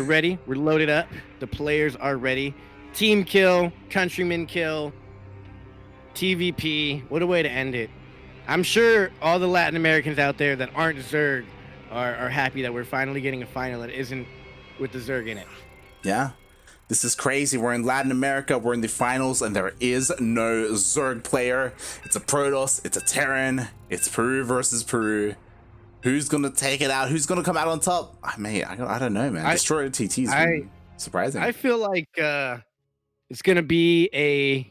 We're ready. We're loaded up. The players are ready. Team kill, countryman kill, TvP. What a way to end it. I'm sure all the Latin Americans out there that aren't Zerg are happy that we're finally getting a final that isn't with the Zerg in it. Yeah. This is crazy. We're in Latin America. We're in the finals, and there is no Zerg player. It's a Protoss. It's a Terran. It's Peru versus Peru. Who's going to take it out? Who's going to come out on top? Mate, I don't know, man. DestroyerTT is surprising. I feel like it's going to be a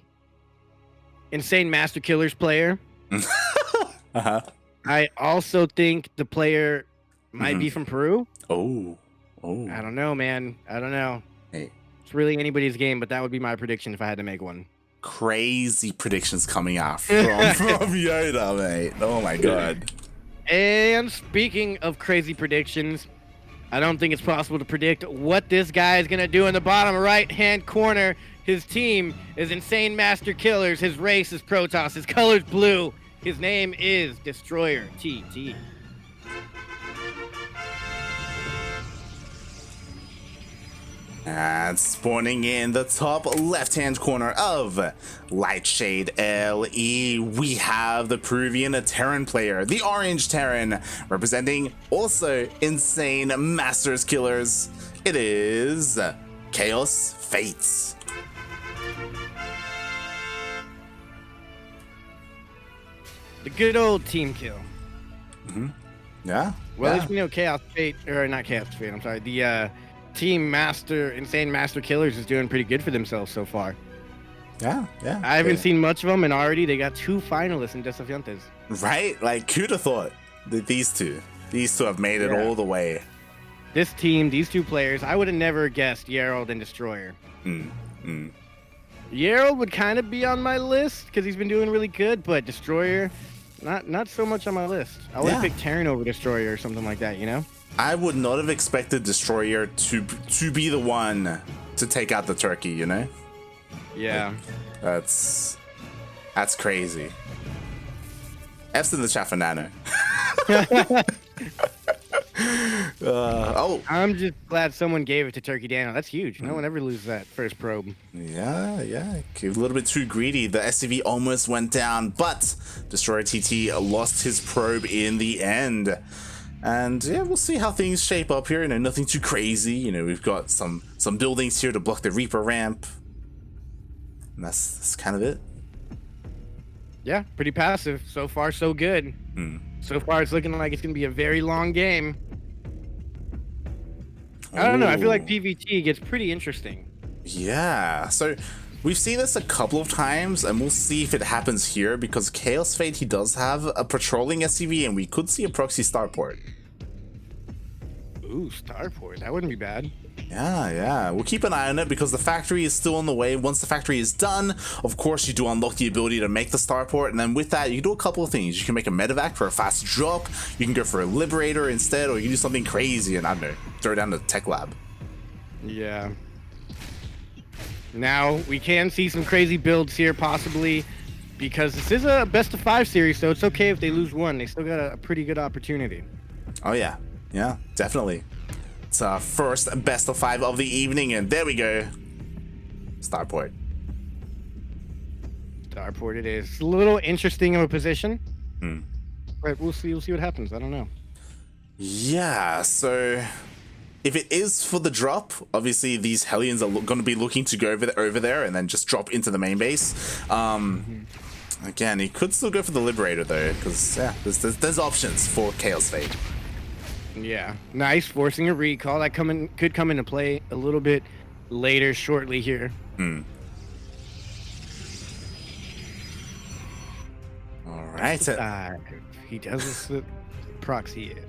insane Master Killers player. Uh-huh. I also think the player might be from Peru. Oh. I don't know, man. I don't know. Hey. It's really anybody's game, but that would be my prediction if I had to make one. Crazy predictions coming out from Yoda, mate. Oh my god. And speaking of crazy predictions, I don't think it's possible to predict what this guy is going to do in the bottom right-hand corner. His team is Insane Master Killers. His race is Protoss. His color's blue. His name is DestroyerTT. And spawning in the top left-hand corner of Lightshade LE, we have the Peruvian Terran player, the Orange Terran, representing also Insane Masters Killers. It is Kaozfate. The good old team kill. Yeah. Well, at least we know Kaozfate, or not Kaozfate, I'm sorry. The Team Master, Insane Master Killers is doing pretty good for themselves so far. Yeah. I haven't seen much of them, and already they got 2 finalists in Desafiantes. Right? Like, who'd have thought that these two have made it all the way? This team, these 2 players, I would have never guessed Yerald and Destroyer. Yerald would kind of be on my list because he's been doing really good, but Destroyer, not so much on my list. I would have picked Terran over Destroyer or something like that, you know? I would not have expected Destroyer to be the one to take out the turkey, you know? Yeah. That's crazy. F's in the chat for Nano. I'm just glad someone gave it to Turkey Daniel. That's huge. No one ever loses that first probe. Yeah. A little bit too greedy. The SCV almost went down, but DestroyerTT lost his probe in the end. And yeah, we'll see how things shape up here. You know, nothing too crazy. You know, we've got some buildings here to block the Reaper ramp. And that's kind of it. Yeah, pretty passive. So far, so good. So far, it's looking like it's going to be a very long game. I don't know. I feel like PvT gets pretty interesting. Yeah. So we've seen this a couple of times, and we'll see if it happens here, because Kaozfate, he does have a patrolling SCV, and we could see a proxy starport. Ooh, starport. That wouldn't be bad. Yeah. We'll keep an eye on it, because the factory is still on the way. Once the factory is done, of course, you do unlock the ability to make the starport, and then with that, you can do a couple of things. You can make a medevac for a fast drop, you can go for a liberator instead, or you can do something crazy and, I don't know, throw down the tech lab. Yeah. Now, we can see some crazy builds here, possibly, because this is a best-of-5 series, so it's okay if they lose one. They still got a pretty good opportunity. Oh, yeah. Yeah, definitely. It's our first best-of-5 of the evening, and there we go. Starport. Starport it is. It's a little interesting of a position. But we'll see what happens. I don't know. Yeah, so if it is for the drop, obviously these Hellions are going to be looking to go over there and then just drop into the main base. Again, he could still go for the Liberator though, because yeah, there's options for Kaozfate. Yeah, nice, forcing a recall. That could come into play a little bit later, shortly here. All right. He does this proxy it.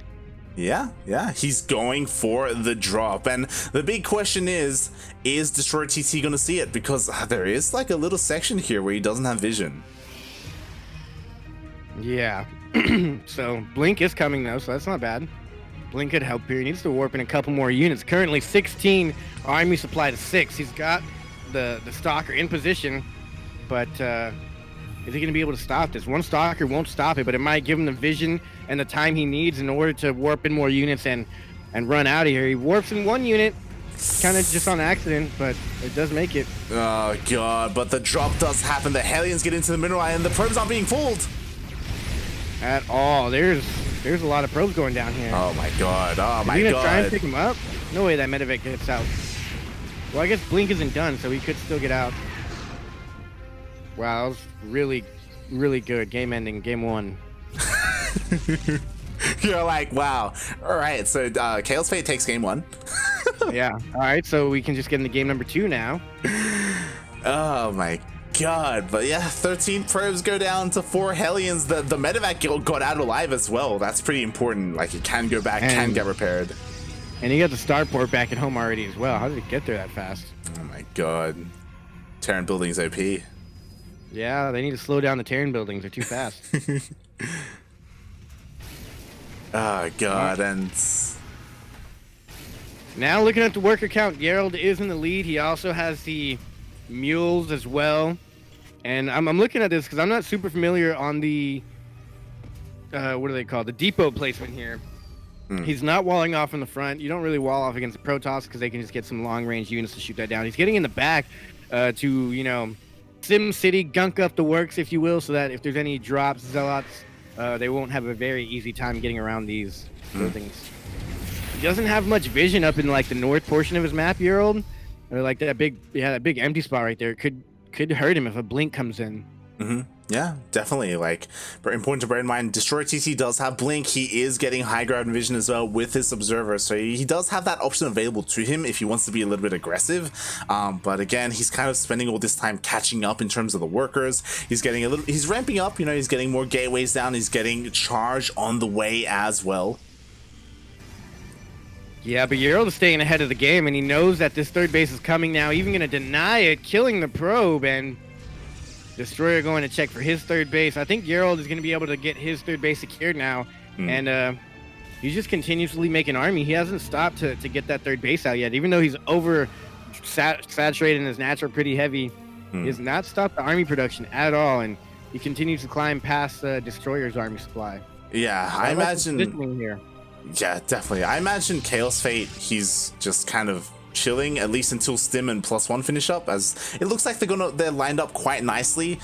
Yeah, he's going for the drop, and the big question is DestroyerTT gonna see it? Because there is like a little section here where he doesn't have vision. Yeah. So Blink is coming though, so that's not bad. Blink could help here. He needs to warp in a couple more units. Currently 16, army supply to 6. He's got the Stalker in position, but is he going to be able to stop this? One Stalker won't stop it, but it might give him the vision and the time he needs in order to warp in more units and run out of here. He warps in one unit, kind of just on accident, but it does make it. Oh god, but the drop does happen. The Hellions get into the middle and the probes aren't being fooled At all. There's a lot of probes going down here. Oh my god, oh my Is he gonna god. try and pick him up? No way that medevac gets out. Well, I guess Blink isn't done, so he could still get out. Wow, that was really, really good. Game ending, game 1. You're like, wow. All right, so Kaozfate takes game 1. Yeah. All right, so we can just get into game number 2 now. Oh my god. But yeah, 13 probes go down to 4 Hellions. The medevac got out alive as well. That's pretty important. Like, it can go back, can get repaired. And he got the starport back at home already as well. How did it get there that fast? Oh my god. Terran buildings OP. Yeah, they need to slow down the Terran buildings. They're too fast. Oh god, and now looking at the worker count, Gerald is in the lead. He also has the mules as well. And I'm looking at this because I'm not super familiar on the, what are they called? The depot placement here. He's not walling off in the front. You don't really wall off against the Protoss because they can just get some long-range units to shoot that down. He's getting in the back to, you know, Sim City, gunk up the works, if you will, so that if there's any drops, Zealots, they won't have a very easy time getting around these buildings. He doesn't have much vision up in like the north portion of his map, Gerald. Or like that big, that big empty spot right there could hurt him if a blink comes in. Yeah, definitely. Like, very important to bear in mind, DestroyerTT does have blink. He is getting high ground vision as well with his observer, so he does have that option available to him if he wants to be a little bit aggressive. But again, he's kind of spending all this time catching up in terms of the workers. He's getting he's ramping up. You know, he's getting more gateways down. He's getting charge on the way as well. Yeah, but Gerald is staying ahead of the game, and he knows that this third base is coming now. Even going to deny it, killing the probe, and Destroyer going to check for his third base. I think Gerald is going to be able to get his third base secured now, and he's just continuously making army. He hasn't stopped to get that third base out yet, even though he's over saturated and his nats are pretty heavy. He has not stopped the army production at all, and he continues to climb past Destroyer's army supply. Yeah, I imagine. Here. Yeah, definitely. I imagine Kaozfate, he's just kind of chilling at least until Stim and +1 finish up, as it looks like they're lined up quite nicely.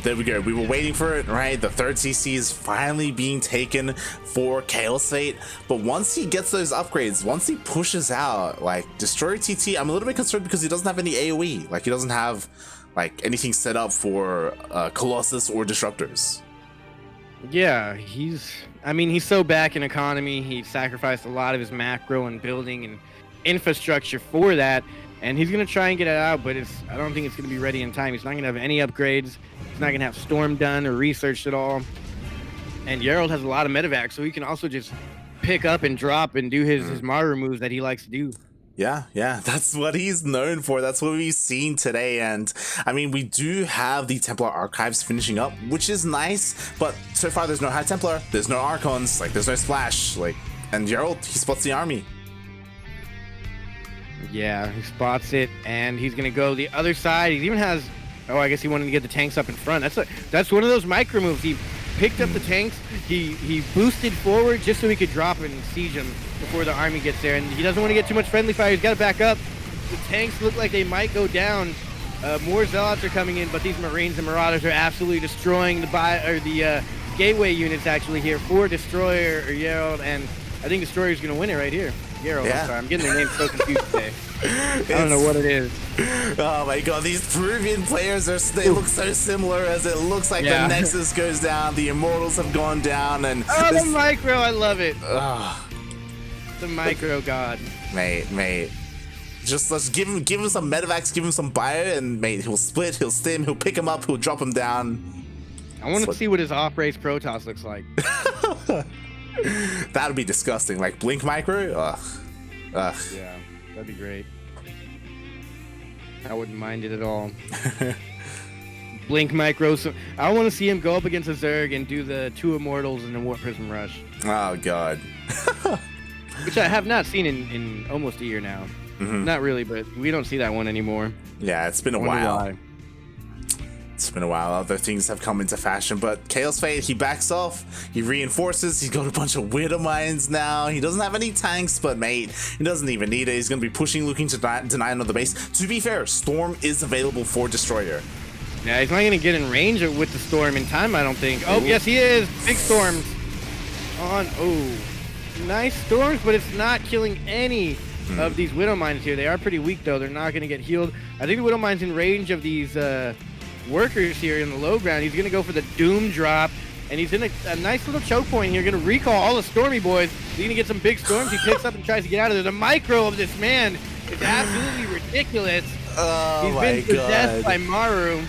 There we go. We were waiting for it, right? The third CC is finally being taken for Kaozfate, but once he gets those upgrades, once he pushes out, like, DestroyerTT, I'm a little bit concerned because he doesn't have any AoE. Like, he doesn't have like anything set up for Colossus or Disruptors. Yeah, he's so back in economy. He sacrificed a lot of his macro and building and infrastructure for that, and he's gonna try and get it out, but I don't think it's gonna be ready in time. He's not gonna have any upgrades. He's not gonna have Storm done or researched at all. And Gerald has a lot of medevac, so he can also just pick up and drop and do his Maru moves that he likes to do. Yeah, that's what he's known for. That's what we've seen today. And I mean, we do have the Templar archives finishing up, which is nice, but so far there's no High Templar, there's no Archons, like there's no Splash, like, and Gerald, he spots the army. Yeah, he spots it, and he's gonna go the other side. He even has, oh, I guess he wanted to get the tanks up in front. That's one of those micro moves. He picked up the tanks, he boosted forward just so he could drop and siege them before the army gets there, and he doesn't want to get too much friendly fire. He's got to back up. The tanks look like they might go down. More Zealots are coming in, but these Marines and Marauders are absolutely destroying the gateway units actually here for Destroyer or Gerald, and I think Destroyer's going to win it right here. Gerald, yeah. I'm sorry, I'm getting their names so confused today. I don't know what it is. Oh my god, these Peruvian players they look so similar, as it looks like the Nexus goes down, the Immortals have gone down, and the micro, I love it. The micro god. Mate. Just let's give him some medevacs, give him some bio, and mate, he'll split, he'll stim, he'll pick him up, he'll drop him down. I want to see what his off-race Protoss looks like. That would be disgusting. Like Blink micro? Ugh. Yeah, that'd be great. I wouldn't mind it at all. Blink micro. So I want to see him go up against a Zerg and do the 2 Immortals and the Warp Prism Rush. Oh god. Which I have not seen in almost a year now. Not really, but we don't see that one anymore. Yeah, it's been a while. Why. It's been a while. Other things have come into fashion, but Kaozfate, he backs off. He reinforces. He's got a bunch of Widow Mines now. He doesn't have any tanks, but mate, he doesn't even need it. He's going to be pushing, looking to deny another base. To be fair, Storm is available for Destroyer. Yeah, he's not going to get in range with the Storm in time, I don't think. Oh, yes, he is. Big Storms on. Oh, nice Storms, but it's not killing any of these Widow Mines here. They are pretty weak, though. They're not going to get healed. I think the Widow Mine's in range of these workers here in the low ground. He's going to go for the Doom drop, and he's in a nice little choke point here. Going to recall all the Stormy boys. He's going to get some big Storms. He picks up and tries to get out of there. The micro of this man is absolutely ridiculous. Oh, he's my been possessed God. by Maru.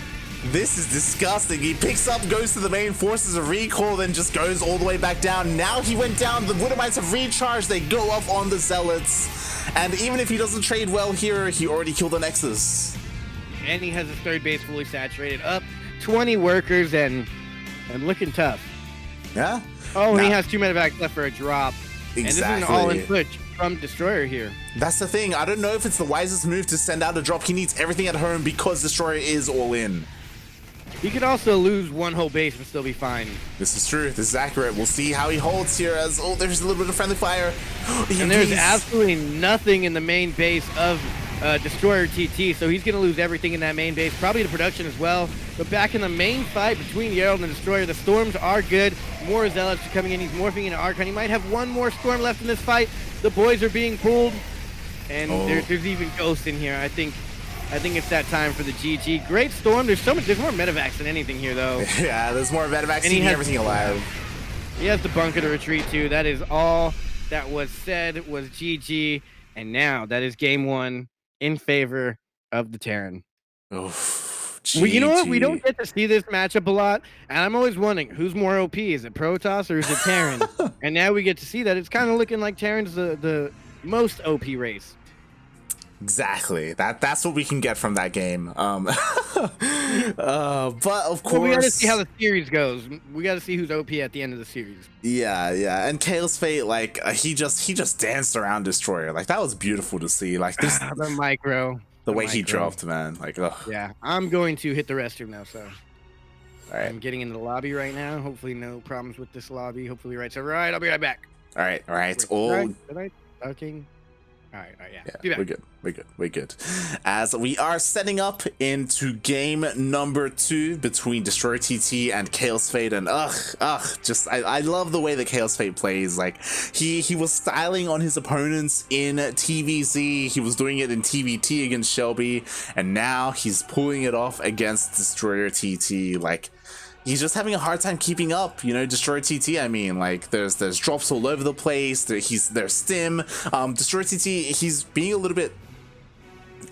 This is disgusting. He picks up, goes to the main forces of recall, then just goes all the way back down. Now he went down. The Widow Mines have recharged. They go up on the Zealots. And even if he doesn't trade well here, he already killed the Nexus. And he has his third base fully saturated. Up 20 workers and looking tough. Yeah? Oh, and Now, he has 2 medevacs left for a drop. Exactly. And this is an all-in push from Destroyer here. That's the thing. I don't know if it's the wisest move to send out a drop. He needs everything at home because Destroyer is all in. He could also lose one whole base and still be fine. This is true. This is accurate. We'll see how he holds here as, oh, there's a little bit of friendly fire. And there's absolutely nothing in the main base of DestroyerTT, so he's going to lose everything in that main base, probably the production as well. But back in the main fight between Gerald and Destroyer, the Storms are good. More Zealots are coming in. He's morphing into Archon. He might have one more Storm left in this fight. The boys are being pulled, and there's even Ghost in here. I think it's that time for the GG. Great Storm. There's more medevacs than anything here, though. Yeah, there's more medevacs keeping everything alive. He has the bunker to retreat to. That is all that was said was GG. And now that is game 1 in favor of the Terran. Oof, You know what? We don't get to see this matchup a lot. And I'm always wondering, who's more OP? Is it Protoss or is it Terran? And now we get to see that. It's kind of looking like Terran's the most OP race. Exactly. That's what we can get from that game. But of course, we got to see how the series goes. We got to see who's OP at the end of the series. Yeah. And Kaozfate, like he just danced around Destroyer. Like that was beautiful to see. Like this, the micro, the way he dropped, man. Like, oh. Yeah, I'm going to hit the restroom now. So, all right. I'm getting into the lobby right now. Hopefully, no problems with this lobby. Hopefully, right. So, right. I'll be right back. All right. Talking. All right, Yeah, we're good. As we are setting up into game number 2 between DestroyerTT and Kaozfate, and I love the way that Kaozfate plays. Like he was styling on his opponents in TVZ, he was doing it in TvT against Shelby, and now he's pulling it off against DestroyerTT. Like, he's just having a hard time keeping up, you know. DestroyerTT, I mean, like there's drops all over the place. There's stim. DestroyerTT, he's being a little bit,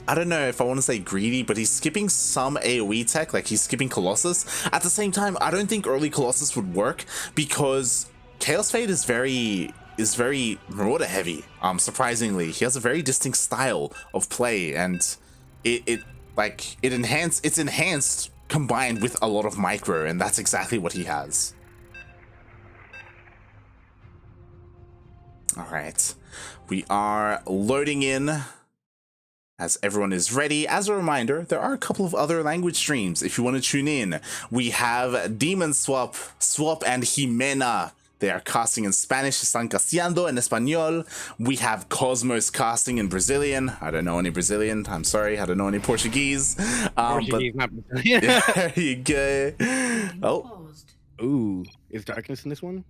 I don't know if I want to say greedy, but he's skipping some AoE tech, like he's skipping Colossus. At the same time, I don't think early Colossus would work because Kaozfate is very Marauder heavy. Surprisingly, he has a very distinct style of play, and it's enhanced combined with a lot of micro, and that's exactly what he has. All right, we are loading in as everyone is ready. As a reminder, there are a couple of other language streams if you want to tune in. We have Demon Swap, and Jimena. They are casting in Spanish, están casteando en español. We have Cosmos casting in Brazilian. I don't know any Brazilian. I'm sorry, I don't know any Portuguese. Portuguese, not Brazilian. There you go. Oh. Ooh, is Darkness in this one?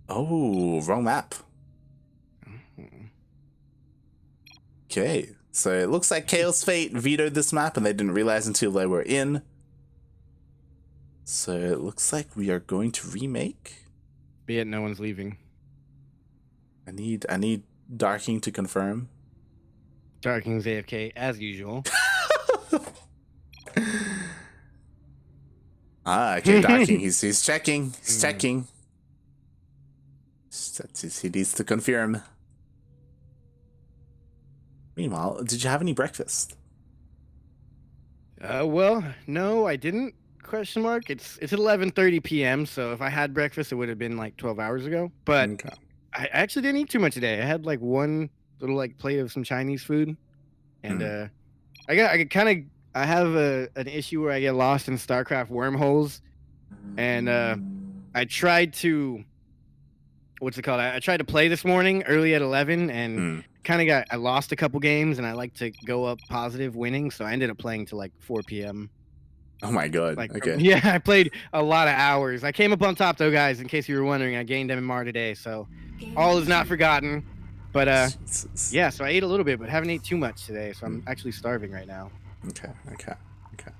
Oh, wrong map. Okay, so it looks like Kaozfate vetoed this map and they didn't realize until they were in. So it looks like we are going to remake. Be it, no one's leaving. I need Darking to confirm. Darking's AFK as usual. Okay, Darking. He's checking. He's checking. He needs to confirm. Meanwhile, did you have any breakfast? Well, no, I didn't. Question mark. It's 11:30 p.m. So if I had breakfast, it would have been like 12 hours ago. But Okay. I actually didn't eat too much today. I had like one little like plate of some Chinese food, and I I have an issue where I get lost in StarCraft wormholes, and I tried to what's it called? I tried to play this morning early at 11, and Hmm. I lost a couple games, and I like to go up positive winning, so I ended up playing till like 4 p.m. Oh my god. Like, Okay. yeah, I played a lot of hours. I came up on top though, guys. In case you were wondering, I gained MMR today, so all is not forgotten. But Jesus. yeah, so I ate a little bit, but haven't ate too much today, so I'm actually starving right now. Okay. Okay. Okay.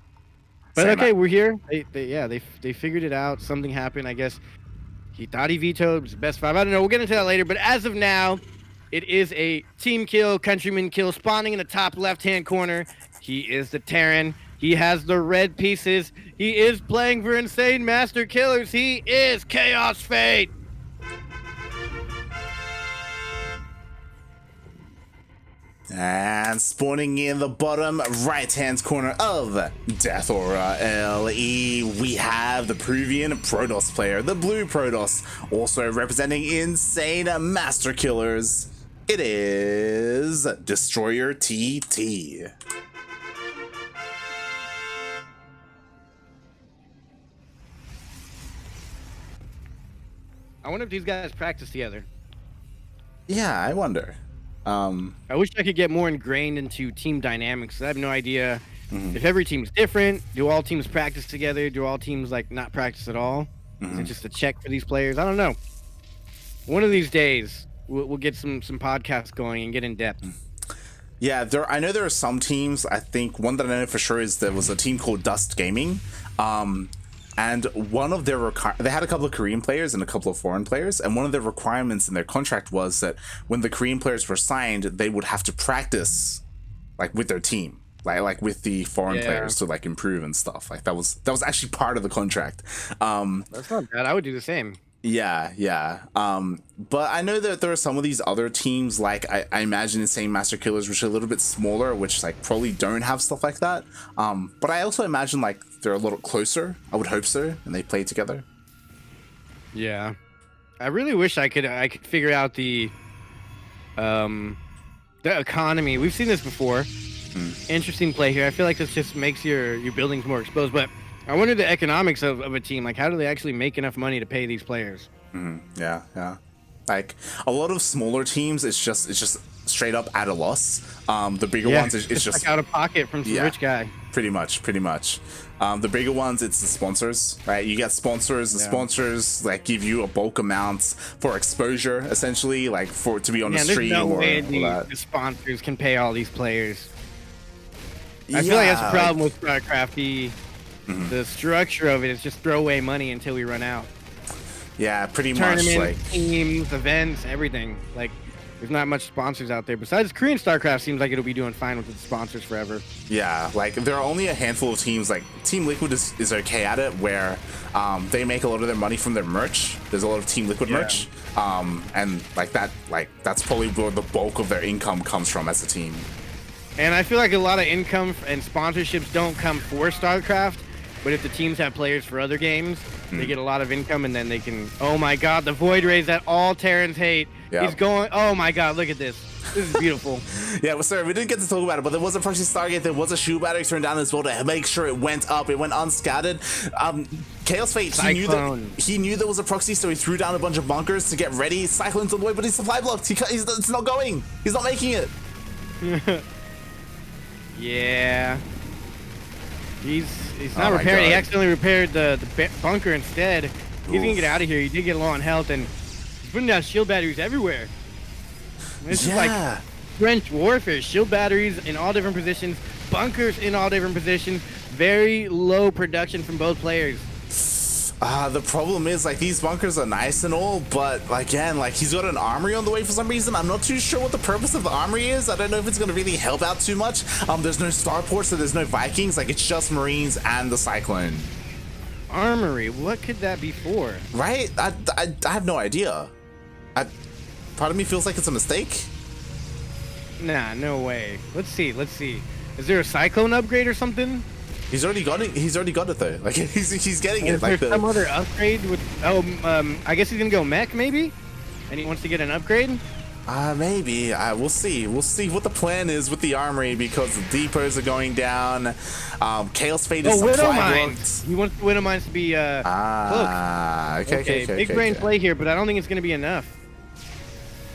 But Same. okay, we're here. They figured it out. Something happened, I guess. He thought he vetoed his best five. I don't know. We'll get into that later. But as of now, it is a team kill, countryman kill, spawning in the top left-hand corner. He is the Terran. He has the red pieces. He is playing for Insane Master Killers. He is Kaozfate. And spawning in the bottom right-hand corner of Death Aura LE, we have the Peruvian Protoss player, the Blue Protoss, also representing Insane Master Killers. It is DestroyerTT. I wonder if these guys practice together. Yeah, I wonder. I wish I could get more ingrained into team dynamics. I have no idea if every team's different. Do all teams practice together? Do all teams like not practice at all? Is it just a check for these players? I don't know. One of these days, we'll get some podcasts going and get in depth. Yeah, I know there are some teams. I think one that I know for sure is there was a team called Dust Gaming. And one of their they had a couple of Korean players and a couple of foreign players, and one of their requirements in their contract was that when the Korean players were signed, they would have to practice like with their team, like with the foreign players to like improve and stuff. Like that was actually part of the contract. That's not bad. I would do the same. Yeah. But I know that there are some of these other teams, like I imagine Insane Master Killers, which are a little bit smaller, which like probably don't have stuff like that. But I also imagine like they're a little closer. I would hope so, and they play together. Yeah, I really wish I could figure out the economy. We've seen this before. Interesting play here. I feel like this just makes your buildings more exposed, but I wonder the economics of a team. Like, how do they actually make enough money to pay these players? Yeah. Like a lot of smaller teams, it's just straight up at a loss. The bigger ones, it's just like out of pocket from some rich guy. Pretty much. The bigger ones, it's the sponsors, right? You get sponsors. The sponsors like give you a bulk amount for exposure, essentially, like for to be on the stream. There's no way the sponsors can pay all these players. I feel like that's the problem with StarCraft. The structure of it is just throw away money until we run out. Yeah, pretty Tournaments, much. Like teams, events, everything. Like, there's not much sponsors out there. Besides Korean StarCraft, seems like it'll be doing fine with its sponsors forever. Yeah, like there are only a handful of teams. Like Team Liquid is okay at it, where they make a lot of their money from their merch. There's a lot of Team Liquid merch, and that's probably where the bulk of their income comes from as a team. And I feel like a lot of income and sponsorships don't come for StarCraft. But if the teams have players for other games, they get a lot of income, and then they can. Oh my God, the Void Rays that all Terrans hate. Yep. He's going. Oh my God, look at this. This is beautiful. Yeah, well, sorry, we didn't get to talk about it, but there was a proxy Stargate. There was a shield battery turned down as well to make sure it went up. It went unscattered. Kaozfate, he knew there was a proxy, so he threw down a bunch of bunkers to get ready. Cyclone's on the way, but he's supply blocked. It's not going. He's not making it. Yeah. He's not repairing. He accidentally repaired the bunker instead. He's gonna get out of here. He did get low on health, and he's putting down shield batteries everywhere. This is like French warfare. Shield batteries in all different positions, bunkers in all different positions. Very low production from both players. The problem is, like, these bunkers are nice and all, but again, like, he's got an armory on the way for some reason. I'm not too sure what the purpose of the armory is. I don't know if it's going to really help out too much. There's no starports, so there's no Vikings. Like, it's just Marines and the Cyclone. Armory? What could that be for? Right? I have no idea. Part of me feels like it's a mistake. Nah, no way. Let's see. Is there a Cyclone upgrade or something? He's already got it. He's already got it though. Like he's getting it. Is there some other upgrade with? I guess he's gonna go mech maybe, and he wants to get an upgrade. Maybe. We'll see. We'll see what the plan is with the armory because the depots are going down. Kaozfate is supply blocked. He wants the Widow Mines to be close. Okay. Big brain play here, but I don't think it's going to be enough.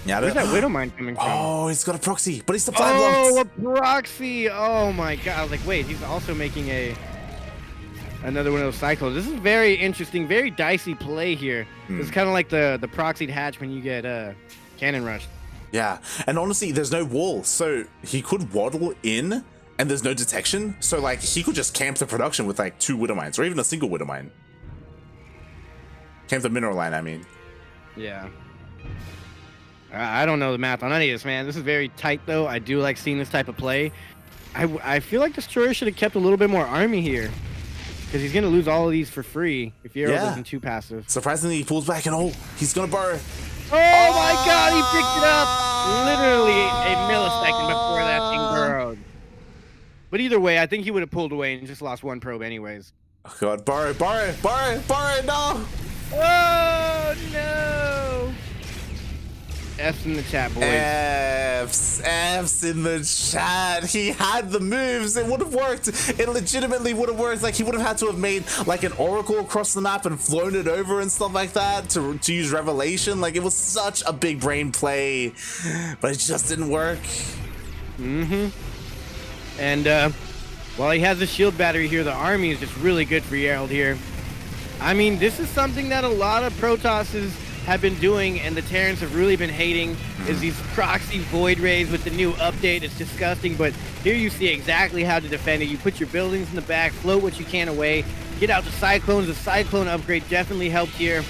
Yeah, where's that Widow Mine coming from? Oh, he's got a proxy, but he's supply blocked. Oh, a proxy. Oh my god. I was like, wait, he's also making another one of those cyclones. This is very interesting, very dicey play here. It's kind of like the proxied hatch when you get cannon rushed. Yeah, and honestly, there's no wall, so he could waddle in, and there's no detection. So like, he could just camp the production with like 2 Widow Mines, or even a single Widow Mine. Camp the mineral line, I mean. Yeah. I don't know the math on any of this, man. This is very tight, though. I do like seeing this type of play. I feel like Destroyer should have kept a little bit more army here, because he's going to lose all of these for free if Yarrow isn't too passive. Surprisingly, he pulls back, and he's going to burrow. Oh my god, he picked it up literally a millisecond before that thing burrowed. But either way, I think he would have pulled away and just lost 1 probe anyways. Oh god, burrow, no! Oh no! F's in the chat, boys. F's in the chat. He had the moves. It would have worked. It legitimately would have worked. Like, he would have had to have made like an oracle across the map and flown it over and stuff like that to use revelation. Like, it was such a big brain play, but it just didn't work. And while he has a shield battery here, the army is just really good for Gerald here. I mean, this is something that a lot of Protosses have been doing, and the Terrans have really been hating, is these proxy void rays with the new update. It's disgusting, but here you see exactly how to defend it. You put your buildings in the back, float what you can away, get out the Cyclones. The Cyclone upgrade definitely helped here,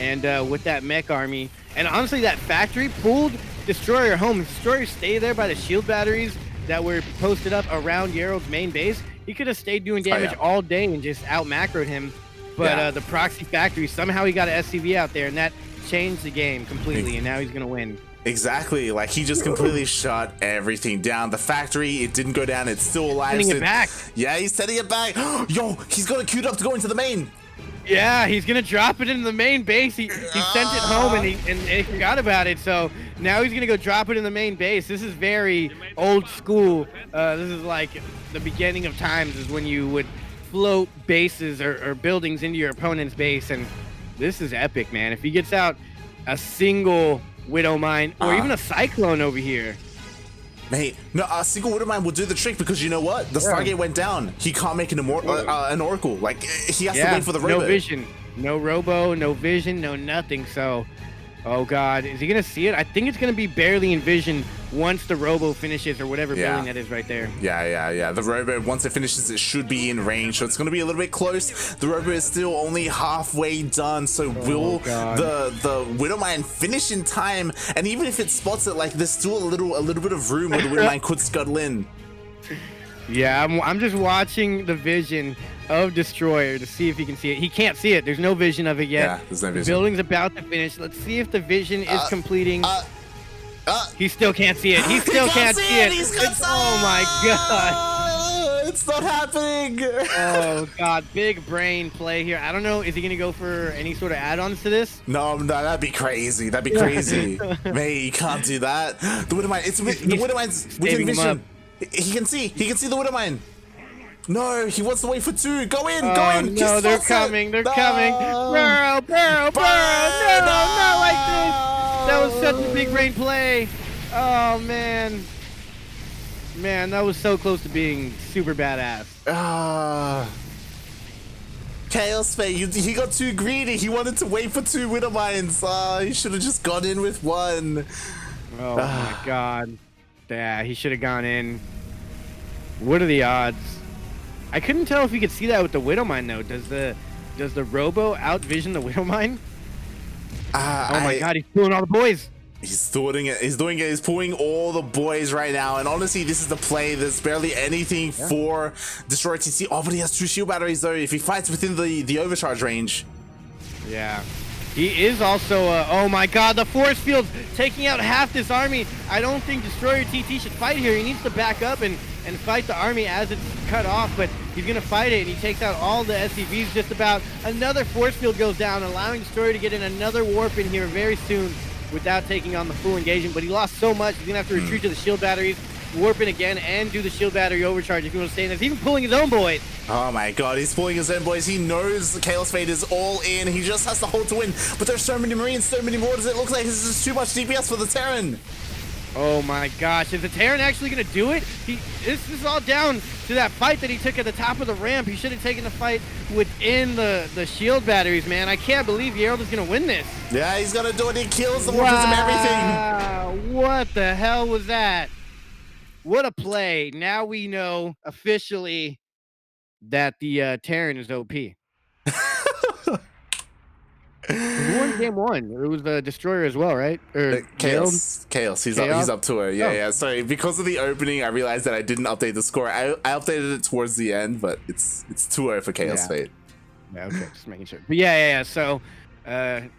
and with that mech army. And honestly, that factory pulled Destroyer home. If Destroyer stayed there by the shield batteries that were posted up around Yarrow's main base, he could have stayed doing damage all day and just out-macroed him. But the proxy factory, somehow he got an SCV out there, and that changed the game completely, and now he's going to win. Exactly. Like, he just completely shut everything down. The factory, it didn't go down. It's still alive. Sending it back. Yeah, he's sending it back. Yo, he's got it queued up to go into the main. Yeah, he's going to drop it into the main base. He sent it home, and he forgot about it. So now he's going to go drop it in the main base. This is very old school. This is like the beginning of times is when you would float bases or buildings into your opponent's base, and this is epic, man. If he gets out a single Widow Mine or even a Cyclone over here, mate, no, a single Widow Mine will do the trick, because you know what? The Stargate went down. He can't make an Oracle. Like, he has to wait for the Robo. No vision, no Robo, no vision, no nothing. So, oh god, is he gonna see it? I think it's gonna be barely in vision once the Robo finishes, or whatever building that is right there. Yeah. The Robo, once it finishes, it should be in range, so it's gonna be a little bit close. The Robo is still only halfway done, so will the Widow Mine finish in time? And even if it spots it, like, there's still a little bit of room where the Widow Mine could scuttle in. Yeah, I'm just watching the vision of Destroyer to see if he can see it. He can't see it. There's no vision of it yet. Yeah, there's no vision. The building's about to finish. Let's see if the vision is completing. He still can't see it. He still can't see it. Oh my god. It's not happening. Oh god, big brain play here. I don't know. Is he gonna go for any sort of add-ons to this? No, that'd be crazy. That'd be crazy. Mate, you can't do that. The Widow Mine. The Widow Mine's within vision. He can see the Widow Mine. No, he wants to wait for 2. Go in, go in. No, they're coming. They're coming. Burrow. No, not like this. That was such a big brain play. Oh, man. Man, that was so close to being super badass. Kaozfate, he got too greedy. He wanted to wait for 2 Widow Mines. He should have just gone in with 1. Oh, my God. Yeah, he should have gone in. What are the odds? I couldn't tell if you could see that with the Widow Mine, though. Does the Robo out-vision the Widow Mine? Oh my god, he's pulling all the boys. He's doing it. He's pulling all the boys right now. And honestly, this is the play. There's barely anything for DestroyerTT. Oh, but he has 2 shield batteries, though, if he fights within the overcharge range. Yeah. He is also, oh my god, the force field's taking out half this army. I don't think DestroyerTT should fight here. He needs to back up and fight the army as it's cut off, but he's going to fight it, and he takes out all the SCVs just about. Another force field goes down, allowing Destroyer to get in another warp in here very soon. without taking on the full engagement, but he lost so much, he's going to have to retreat to the shield batteries, warp in again, and do the shield battery overcharge if you want to stay in this. He's even pulling his own boys. Oh my god, he's pulling his own boys. He knows the Kaozfate is all in. He just has to hold to win. But there's so many Marines, so many more. Does it look like this is too much DPS for the Terran? Oh my gosh, is the Terran actually going to do it? This is all down to that fight that he took at the top of the ramp. He should have taken the fight within the shield batteries, man. I can't believe Gerald is going to win this. Yeah, he's going to do it. He kills the Warpers and everything. What the hell was that? What a play. Now we know officially that the Terran is OP. Who won game one? It was the Destroyer as well, right? Or Chaos. He's up to her. Yeah. Sorry, because of the opening, I realized that I didn't update the score. I updated it towards the end, but it's 2-0 for Kaozfate. Yeah, okay, just making sure. But yeah. So, is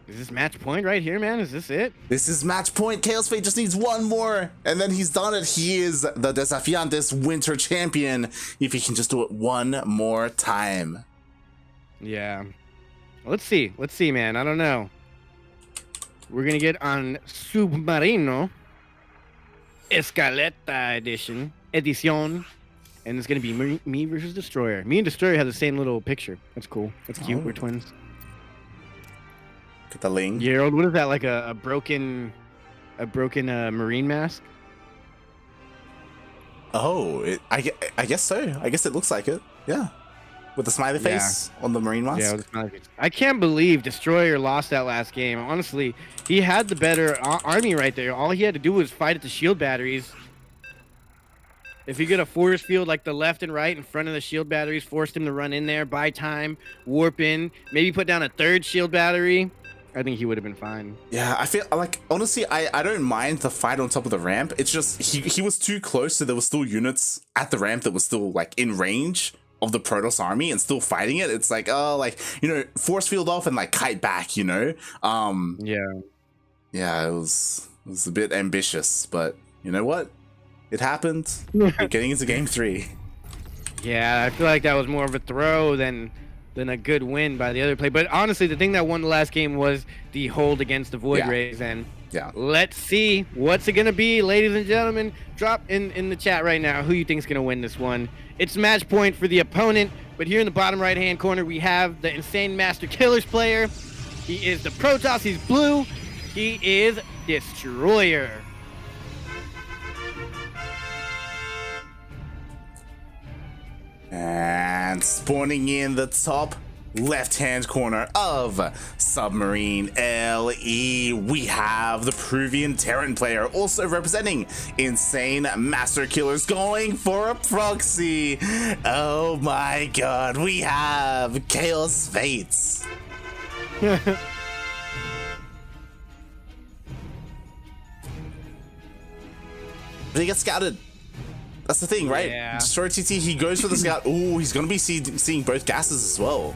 this match point right here, man? Is this it? This is match point. Kaozfate just needs one more, and then he's done it. He is the Desafiantes winter champion. If he can just do it one more time. Yeah. Let's see, man. I don't know. We're gonna get on Submarino Escaleta edition, and it's gonna be me versus Destroyer. Me and Destroyer have the same little picture. That's cool. That's cute. We're twins. Get the ling. Gerald, what is that? Like a broken Marine mask? Oh, I guess so. I guess it looks like it. Yeah. With the smiley face on the Marine mask? Yeah, with the smiley face. I can't believe Destroyer lost that last game. Honestly, he had the better army right there. All he had to do was fight at the shield batteries. If you get a force field like the left and right in front of the shield batteries, forced him to run in there, buy time, warp in, maybe put down a third shield battery, I think he would have been fine. Yeah, I feel like, honestly, I don't mind the fight on top of the ramp. It's just he was too close, so there were still units at the ramp that were still like in range of the Protoss army and still fighting it. It's like, oh, like, you know, force field off and like kite back, you know? Yeah, it was a bit ambitious, but you know what? It happened. We're getting into game 3. Yeah, I feel like that was more of a throw than a good win by the other play. But honestly, the thing that won the last game was the hold against the Void Rays, and let's see what's it gonna be, ladies and gentlemen. Drop in the chat right now who you think's gonna win this one. It's match point for the opponent, but here in the bottom right hand corner we have the Insane Master Killers player. He is the Protoss, he's blue, he is Destroyer. And spawning in the top left-hand corner of Submarine LE, we have the Peruvian Terran player, also representing Insane Master Killers, going for a proxy. Oh my god, we have Kaozfate. They get scouted. That's the thing, right? Yeah. DestroyerTT, he goes for the scout. Oh, he's going to be seeing both gases as well.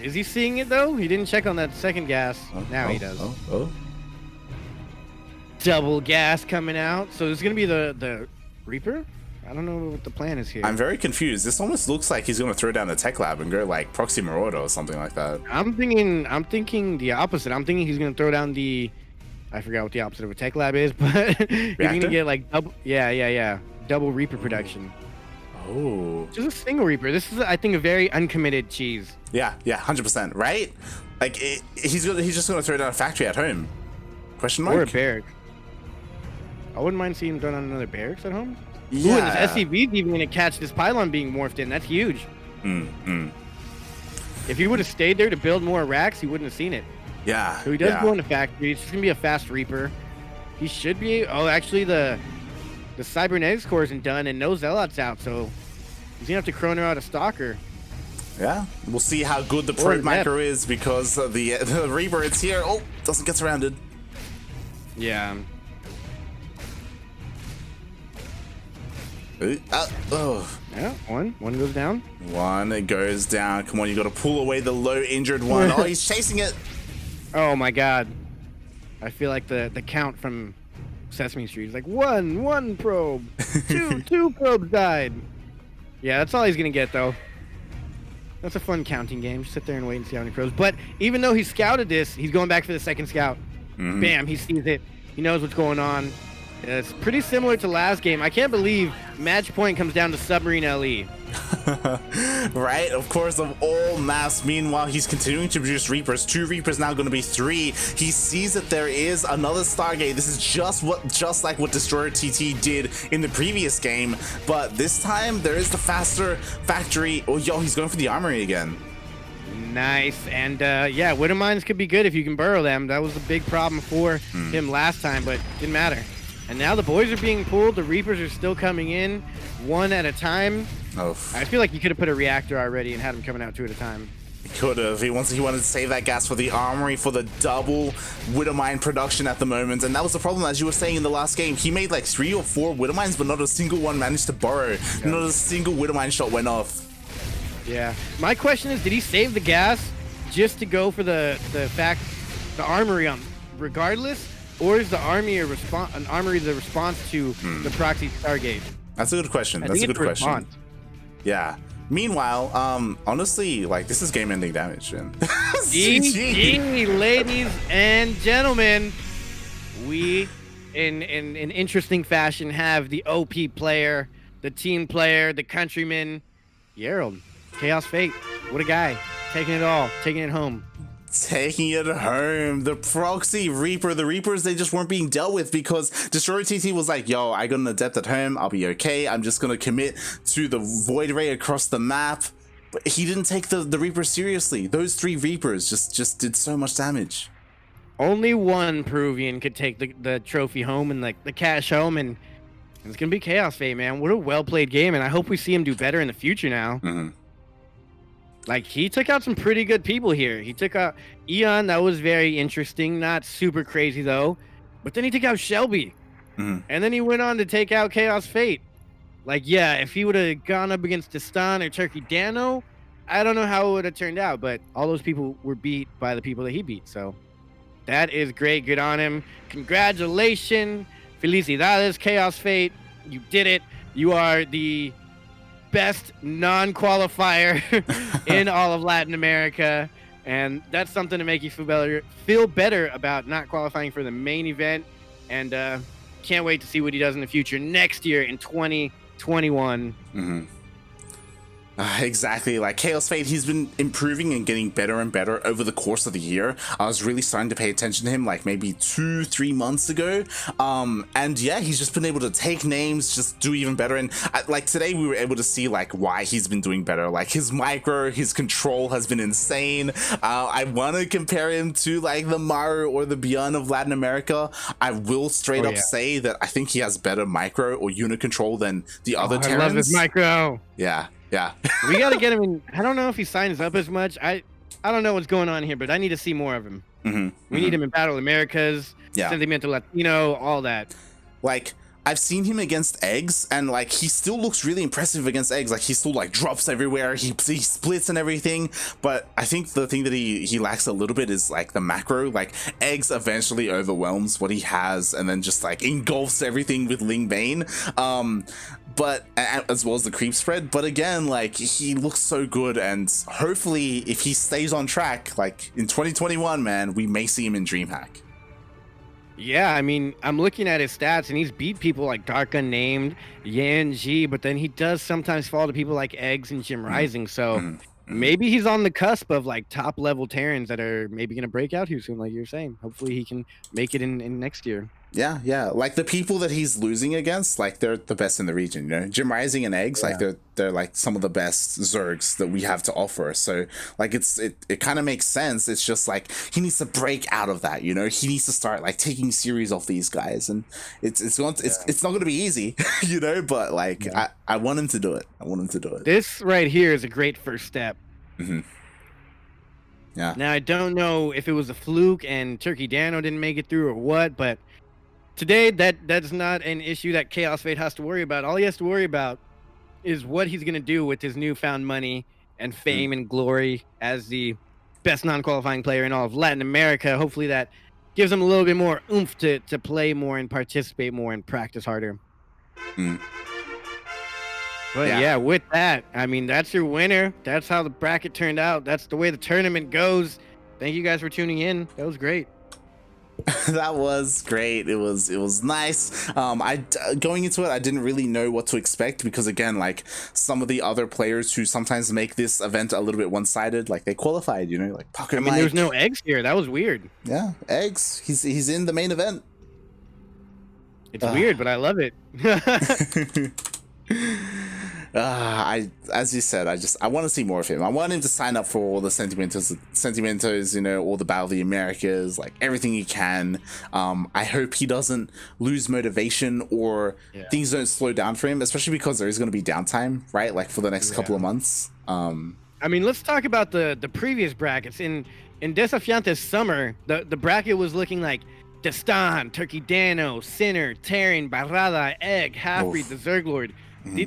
Is he seeing it, though? He didn't check on that second gas. Now he does. Double gas coming out. So it's going to be the Reaper? I don't know what the plan is here. I'm very confused. This almost looks like he's going to throw down the tech lab and go like Proxy Marauder or something like that. I'm thinking the opposite. I'm thinking he's going to throw down the... I forgot what the opposite of a tech lab is, but he's going to get like double... Yeah. Double Reaper production. Oh. Just a single Reaper. This is, I think, a very uncommitted cheese. Yeah, 100%, right? Like, he's just going to throw down a factory at home. Question mark? Or a barrack. I wouldn't mind seeing him throw down another barracks at home. Yeah. Ooh, and this SCV's even going to catch this pylon being morphed in. That's huge. If he would have stayed there to build more racks, he wouldn't have seen it. Yeah. So he does go in the factory. It's just going to be a fast Reaper. He should be... Oh, actually, the Cybernetics core isn't done and no Zealot's out, so he's gonna have to chrono out a Stalker. Yeah, we'll see how good the probe micro is, because the Reaper, it's here. Oh, doesn't get surrounded. Yeah. Yeah, one goes down. One goes down. Come on, you gotta pull away the low injured one. Oh, he's chasing it. Oh my god. I feel like the count from Sesame Street is like one probe, two probes died. Yeah, that's all he's gonna get though. That's a fun counting game. Just sit there and wait and see how many probes. But even though he scouted this, he's going back for the second scout. Bam, he sees it. He knows what's going on. It's pretty similar to last game. I can't believe match point comes down to Submarine LE. Right, of course, of all maps. Meanwhile, he's continuing to produce Reapers. 2 Reapers, now going to be 3. He sees that there is another Stargate. This is just like what DestroyerTT did in the previous game, but this time there is the faster factory. Oh, yo, he's going for the armory again. Nice. And yeah, Widow Mines could be good if you can burrow them. That was a big problem for him last time, but didn't matter. And now the boys are being pulled. The Reapers are still coming in, one at a time. Oh. I feel like you could have put a reactor already and had them coming out 2 at a time. He could have. He wanted to save that gas for the armory, for the double Widow Mine production at the moment. And that was the problem, as you were saying in the last game. He made like 3 or 4 Widow Mines, but not a single one managed to burrow. Yeah. Not a single Widow Mine shot went off. Yeah. My question is, did he save the gas just to go for the armory on regardless? Or is the army an armory the response to the proxy Stargate? That's a good question. That's a good question. Yeah. Meanwhile, honestly, like, this is game-ending damage, man. GG, ladies and gentlemen. We, in interesting fashion, have the OP player, the team player, the countryman, Gerald. Kaozfate. What a guy. Taking it all. Taking it home. Taking it home. The proxy Reaper. The Reapers, they just weren't being dealt with because DestroyerTT was like, yo, I got an Adept at home. I'll be okay. I'm just going to commit to the Void Ray across the map. But he didn't take the Reaper seriously. Those 3 Reapers just did so much damage. Only one Peruvian could take the trophy home and like the cash home, and it's going to be Kaozfate, man. What a well-played game, and I hope we see him do better in the future now. Like, he took out some pretty good people here. He took out Eon. That was very interesting. Not super crazy, though. But then he took out Shelby. And then he went on to take out Kaozfate. Like, yeah, if he would have gone up against Destan or Turkey Dano, I don't know how it would have turned out. But all those people were beat by the people that he beat. So that is great. Good on him. Congratulations. Felicidades, Kaozfate. You did it. You are the best non-qualifier in all of Latin America, and that's something to make you feel better about not qualifying for the main event. And can't wait to see what he does in the future next year in 2021. Exactly, like Kaozfate, he's been improving and getting better and better over the course of the year. I was really starting to pay attention to him like maybe 2-3 months ago, and yeah, he's just been able to take names, just do even better. And like today we were able to see like why he's been doing better. Like his micro, his control has been insane. I want to compare him to like the Maru or the Beyond of Latin America. I will straight up say that I think he has better micro or unit control than the other Terrans. I love his micro. Yeah. We got to get him in. I don't know if he signs up as much. I don't know what's going on here, but I need to see more of him. We need him in Battle Americas, Sentimental Latino, all that. Like, I've seen him against eggs, and like he still looks really impressive against eggs. Like he still like drops everywhere, he splits and everything. But I think the thing that he lacks a little bit is like the macro. Like eggs eventually overwhelms what he has, and then just like engulfs everything with Ling Bane. But as well as the creep spread. But again, like he looks so good, and hopefully if he stays on track, like in 2021, man, we may see him in DreamHack. Yeah, I mean, I'm looking at his stats, and he's beat people like Dark Unnamed, Yan G, but then he does sometimes fall to people like Eggs and Jim Rising. So maybe he's on the cusp of like top level Terrans that are maybe going to break out here soon, like you're saying. Hopefully he can make it in next year. Yeah. Like the people that he's losing against, like they're the best in the region, you know. Jim Rising and Eggs, like they're like some of the best Zergs that we have to offer. So like it kind of makes sense. It's just like he needs to break out of that, you know. He needs to start like taking series off these guys, and it's not going to be easy, you know. But like I want him to do it. This right here is a great first step. Yeah. Now I don't know if it was a fluke and Turkey Dano didn't make it through or what, but today, that's not an issue that Kaozfate has to worry about. All he has to worry about is what he's going to do with his newfound money and fame and glory as the best non-qualifying player in all of Latin America. Hopefully that gives him a little bit more oomph to play more and participate more and practice harder. But yeah, with that, I mean, that's your winner. That's how the bracket turned out. That's the way the tournament goes. Thank you guys for tuning in. That was great. That was great. It was nice. Going into it, I didn't really know what to expect because again, like some of the other players who sometimes make this event a little bit one-sided, like they qualified, you know, like Pocket I mean, there was no eggs here. That was weird. Yeah, eggs. He's in the main event. It's weird, but I love it. As you said, I want to see more of him. I want him to sign up for all the sentimentos, you know, all the Battle of the Americas, like everything he can. I hope he doesn't lose motivation or things don't slow down for him, especially because there is going to be downtime, right? Like for the next couple of months. I mean, let's talk about the previous brackets. In Desafiantes summer, the bracket was looking like Destan, Turkey Dano, Sinner, Terran, Barrada, Egg, Halfbreed, the Zerglord.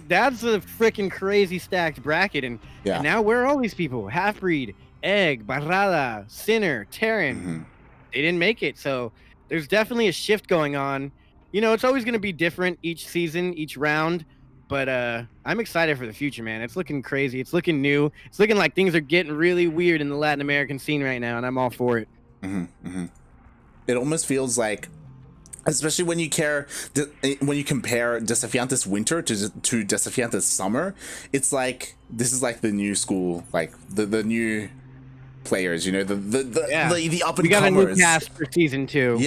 That's a freaking crazy stacked bracket, and now where are all these people? Halfbreed, Egg, Barrada, Sinner, Terran. They didn't make it, so there's definitely a shift going on. You know, it's always going to be different each season, each round, but I'm excited for the future, man. It's looking crazy. It's looking new. It's looking like things are getting really weird in the Latin American scene right now, and I'm all for it. It almost feels like, especially when you compare Desafiantes winter to Desafiantes summer, it's like this is like the new school, like the new players, you know, the up and comers. We got a new cast for season 2.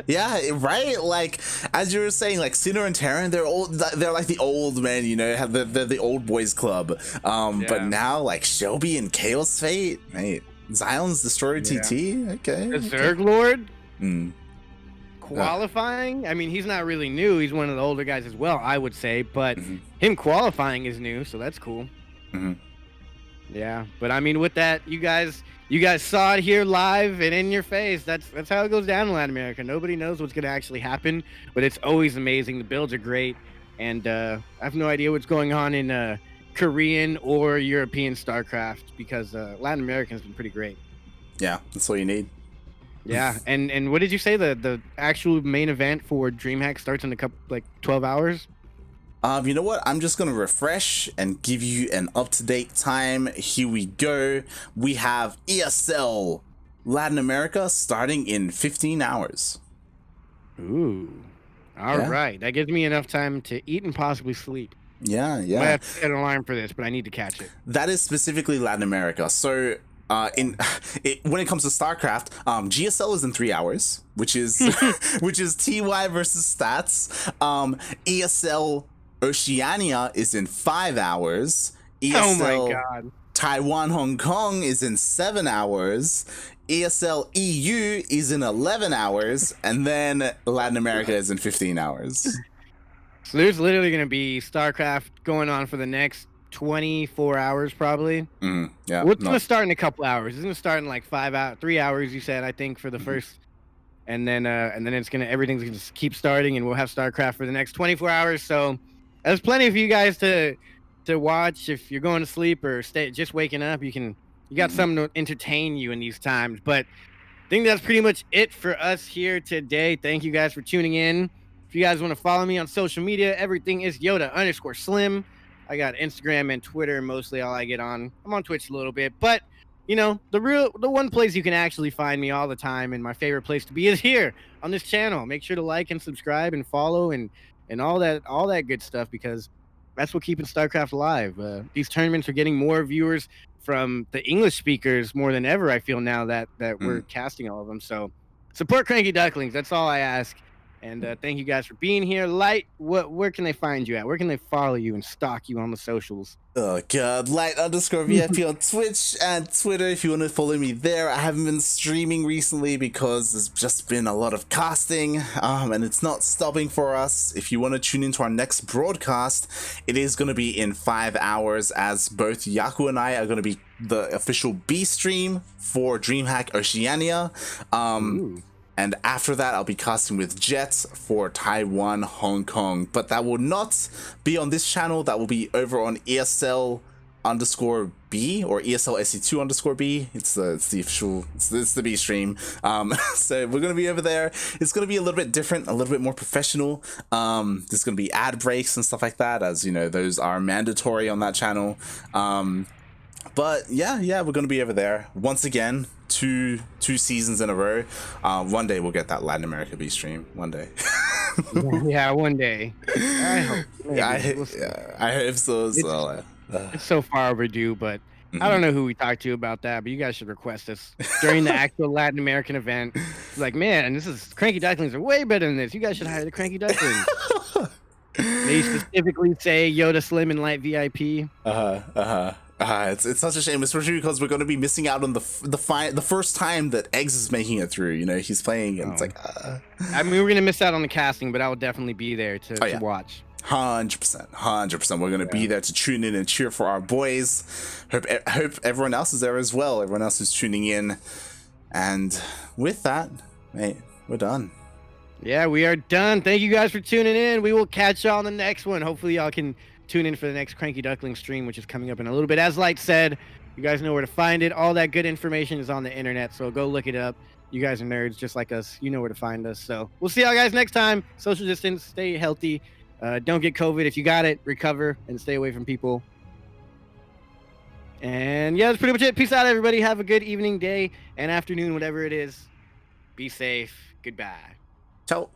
yeah, right. Like as you were saying, like Sinner and Terran, they're like the old men, you know, have the old boys club. But now like Shelby and Kaozfate, mate, Zion's DestroyerTT, okay. The Zerglord. Qualifying, I mean, he's not really new. He's one of the older guys as well, I would say, but him qualifying is new, so that's cool. Yeah, but I mean, with that, you guys saw it here live and in your face. That's how it goes down in Latin America. Nobody knows what's going to actually happen, but it's always amazing. The builds are great, and I have no idea what's going on in Korean or European StarCraft because Latin American has been pretty great. Yeah, that's all you need. Yeah, and what did you say? The actual main event for DreamHack starts in a couple, like 12 hours? You know what? I'm just gonna refresh and give you an up-to-date time. Here we go. We have ESL Latin America starting in 15 hours. Ooh. All right. That gives me enough time to eat and possibly sleep. Yeah. I have to set an alarm for this, but I need to catch it. That is specifically Latin America. So when it comes to StarCraft, GSL is in 3 hours, which is TY versus Stats. ESL Oceania is in 5 hours. ESL oh my god. Taiwan Hong Kong is in 7 hours. ESL EU is in 11 hours, and then Latin America is in 15 hours. So there's literally going to be StarCraft going on for the next 24 hours probably. Yeah. What's going to start in a couple hours? It's going to start in like 3 hours, you said, I think, for the first, and then everything's going to keep starting, and we'll have StarCraft for the next 24 hours. So there's plenty for you guys to watch if you're going to sleep or just waking up. You got something to entertain you in these times. But I think that's pretty much it for us here today. Thank you guys for tuning in. If you guys want to follow me on social media, everything is Yoda_Slim. I got Instagram and Twitter, mostly all I get on. I'm on Twitch a little bit, but you know, the one place you can actually find me all the time, and my favorite place to be, is here on this channel. Make sure to like and subscribe and follow and all that good stuff, because that's what keeping StarCraft alive. These tournaments are getting more viewers from the English speakers more than ever, I feel, now that we're casting all of them. So support CranKy Ducklings. That's all I ask. And thank you guys for being here. Light, where can they find you at? Where can they follow you and stalk you on the socials? Oh god, Light_VIP on Twitch and Twitter if you want to follow me there. I haven't been streaming recently because there's just been a lot of casting, and it's not stopping for us. If you want to tune into our next broadcast, it is going to be in 5 hours, as both Yaku and I are going to be the official B stream for DreamHack Oceania. And after that, I'll be casting with Jet for Taiwan, Hong Kong. But that will not be on this channel. That will be over on ESL_B or ESL SC2_B. It's the official, it's the B stream. So we're going to be over there. It's going to be a little bit different, a little bit more professional. There's going to be ad breaks and stuff like that, as you know, those are mandatory on that channel. But yeah, we're gonna be over there once again. Two seasons in a row. One day we'll get that Latin America B stream. One day. Yeah, one day. I hope. Maybe. I hope so as well. It's so far overdue, but Mhm. I don't know who we talked to about that, but you guys should request us during the actual Latin American event. Like, man, this is CranKy Ducklings are way better than this. You guys should hire the CranKy Ducklings. They specifically say Yoda Slim and Light VIP. It's such a shame, especially because we're going to be missing out on the first time that Eggs is making it through. You know, he's playing, and it's like. I mean, we're gonna miss out on the casting, but I will definitely be there to watch. 100%. We're gonna be there to tune in and cheer for our boys. Hope everyone else is there as well. Everyone else is tuning in. And with that, mate, we're done. Yeah, we are done. Thank you guys for tuning in. We will catch y'all on the next one. Hopefully, y'all can tune in for the next CranKy Duckling stream, which is coming up in a little bit. As Light said, you guys know where to find it. All that good information is on the internet, so go look it up. You guys are nerds just like us. You know where to find us. So we'll see y'all guys next time. Social distance, stay healthy. Don't get COVID. If you got it, recover and stay away from people. And yeah, that's pretty much it. Peace out, everybody. Have a good evening, day, and afternoon, whatever it is. Be safe. Goodbye. Ciao.